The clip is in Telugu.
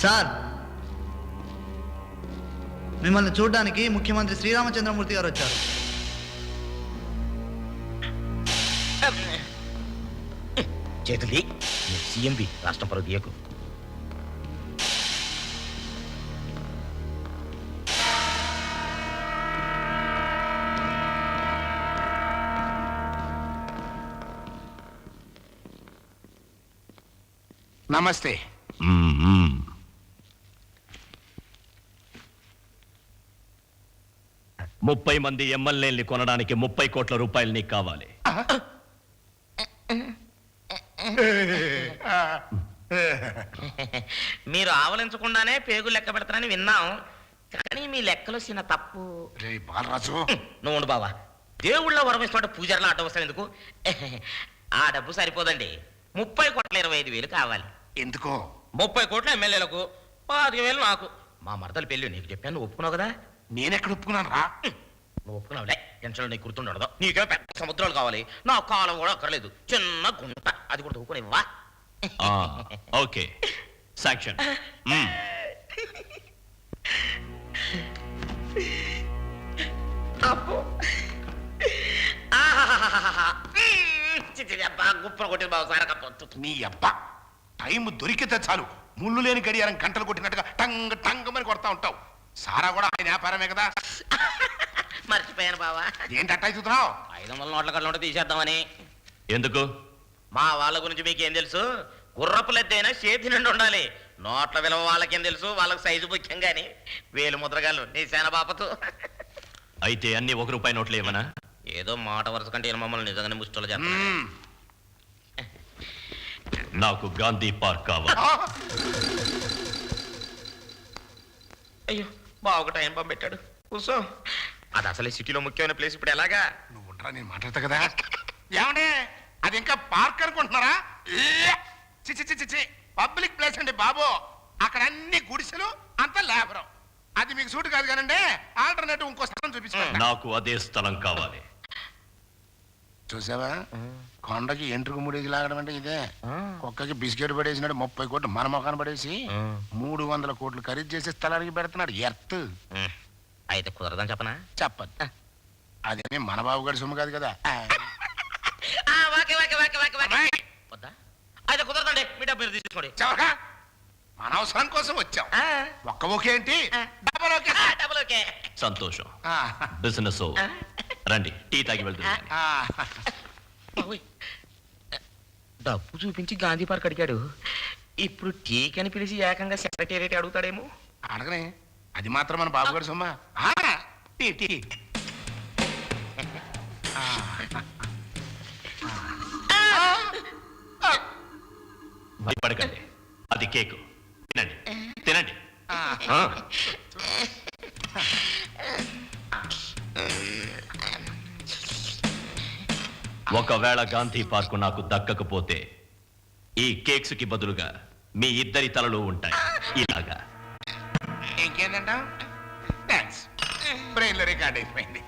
సార్, మిమ్మల్ని చూడడానికి ముఖ్యమంత్రి శ్రీరామచంద్రమూర్తి గారు వచ్చారు. చేతులి సీఎంబి రాష్ట్ర పరుదియకు. నమస్తే. 30 మంది ఎమ్మెల్యేల్ని కొనడానికి 30 కోట్ల రూపాయలు నీకు కావాలి. మీరు ఆవలించకుండానే పేగులు లెక్క పెడతానని విన్నాం, కానీ మీ లెక్కలో చిన్న తప్పు. బాలరాజు నువ్వు ఉండు బావా, దేవుళ్ళ వరం ఇస్తుంటే పూజారులు ఆట వస్తాను ఎందుకు? ఆ డబ్బు సరిపోదండి, 30 కోట్ల 25,000 కావాలి. ఎందుకో? 30 కోట్ల ఎమ్మెల్యేలకు, 25,000 నాకు. మా మరదలు పెళ్ళి నీకు చెప్పాను, నువ్వు ఒప్పుకున్నావు కదా? నేనెక్కడ ఒప్పుకున్నాను రా? నువ్వు ఒప్పుకున్నావులే, టెన్షన్లో నీకు గుర్తుండదు. నీకే పెద్ద సముద్రాలు కావాలి, నా కాలం కూడా అక్కర్లేదు, చిన్న గుంట, అది కూడా తవ్వుకునేవా? Okay, sanction. గుప్పలు కొట్టిన బాబు సార్. నీ అబ్బా, టైం దొరికితే చాలు ముళ్ళు లేని గడియారం గంటలు కొట్టినట్టుగా టంగ్ టంగమని కొడతా ఉంటావు. సారా కూడా ఆయన వ్యాపారమే కదా. మర్చిపోయాను బావా. ఏంటి అట్ట అవుతున్నావు? 500 నోట్ల కళ్ళు ఉంటే తీసేద్దామని. ఎందుకు? మా వాళ్ళ గురించి మీకేం తెలుసు? గుర్రపులెద్దైనా చేతి నుండి ఉండాలి. నోట్ల విలువ వాళ్ళకేం తెలుసు? వాళ్ళకి సైజు ముఖ్యం గాని వేలు ముద్రగాళ్ళు నీ సేన బాపతు. అయితే అన్ని 1 రూపాయి నోట్లు ఏమన్నా? ఏదో మాట వరుస కంటే మమ్మల్ని నిజంగానే ముష్టలు చేస్తాను. నాకు గాంధీ పార్క్ కావాలి. అయ్యో బావుకు టైం పంప్ పెట్టాడు, కూర్చో. అది అసలే సిటీలో ముఖ్యమైన ప్లేస్. ఇప్పుడు ఎలాగా? నువ్వు ఉండరా, నేను మాట్లాడతా కదా. ఏమండి, అది ఇంకా పార్క్ అనుకుంటున్నారా? చిచి చిచి, పబ్లిక్ ప్లేస్ అండి బాబు. అక్కడ అన్ని గుడిసెలు, అంతా లేబరం. అది మీకు సూట్ కాదు కానండి, ఆల్టర్నేటివ్ ఇంకో స్థలం చూపించుకోండి. నాకు అదే స్థలం కావాలి. చూసావా, కొండకి ఎంట్రుకు ముడికి లాగడం అంటే ఇదే. కుక్కకి బిస్కెట్ పడేసినాడు 30 కోట్లు మన మొఖాన్ని పడేసి 300 కోట్లు ఖరీదు చేసే స్థలానికి పెడుతున్నాడు. ఎర్త్ అయితే కుదరదని చెప్పనా? చెప్పదు. అదేమి మన బాబు గారి సొమ్ము కాదు కదా. అయితే కుదరదండి, మీ డబ్బు మీరు తీసుకోండి. చవరగా మన అవసరం కోసం వచ్చాం. ఒక్క ఓకే ఏంటి, డబల్ ఓకే. Double okay. సంతోషం. బిజినెస్ రండి, టీ తాగి వెళ్తున్నాను. డబ్బు చూపించి గాంధీ పార్క్ అడిగాడు, ఇప్పుడు టీక్ అని పిలిచి ఏకంగా సెక్రటేరియట్ అడుగుతాడేమో. అడగనే, అది మాత్రం మన బాబు గారి సొమ్మా. Tea tea. భయపడకండి, అది కేకు. తినండి తినండి. ఒకవేళ గాంధీ పార్కు నాకు దక్కకపోతే ఈ కేక్స్ కి బదులుగా మీ ఇద్దరి తలలు ఉంటాయి ఇలాగా. ఇంకేంటంట? థ్యాంక్స్, బ్రెయిన్ లో రికార్డ్ అయిపోయింది.